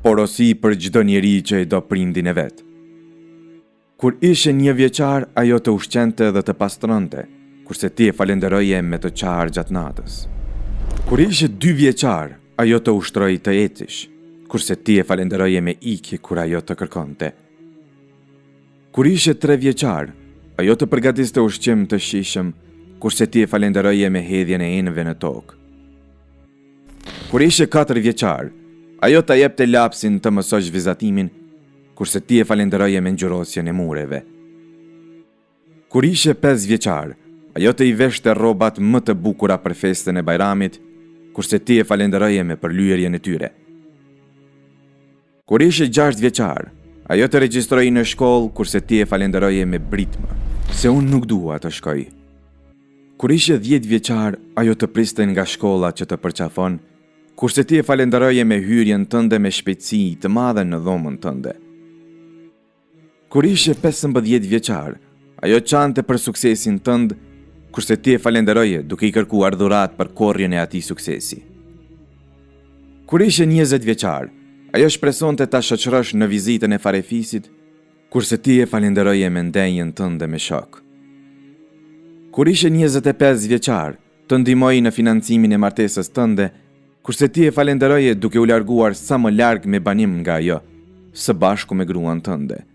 porosi për çdo njeri që i do prindin e vet. Kur ishe 1 vjeçar, ajo të ushqente dhe të pastronte, kurse ti e falenderoje me të qarë gjatë natës. Kur ishe 2 vjeçar, ajo të ushtroi të ecish, kurse ti e falenderoje me ikje kur ajo të kërkonte. Kur ishe 3 vjeçar, ajo të përgatiste ushqim të shijshëm, kurse ti e falenderoje me hedhjen e enëve në tokë. Kur ishe 4 vjeçar, ajo të jepte lapsin të mësosh vizatimin, kurse ti e falenderoje me ngjyrosjen e mureve. Kur ishe 5 vjeçar, ajo të i veshte rrobat më të bukura për festën e Bajramit, kurse ti e falenderoje me përlyerjen e tyre. Kur ishe 6 vjeçar, ajo të regjistroi në shkollë, kurse ti e falenderoje me britmë, se unë nuk dua të shkoj. Kur ishe 10 vjeçar, ajo të priste nga shkolla që të përqafon, kurse ti e falenderoje me hyrjen tënde me shpejtësi të madhe në dhomën tënde. Kur ishe 15 vjeçar, ajo çante për suksesin tënd, kurse ti e falenderoje duke i kërkuar dhuratë për korrjen e atij suksesi. Kur ishe 20 vjeçar, ajo shpresonte ta shoqërosh në vizitën e farefisit, kurse ti e falenderoje me ndenjen tënde me shok. Kur ishe 25 vjeçar, të ndihmoi në financimin e martesës tënde, kurse ti e falenderoje duke u larguar sa më larg me banim nga ajo, së bashku me gruan tënde.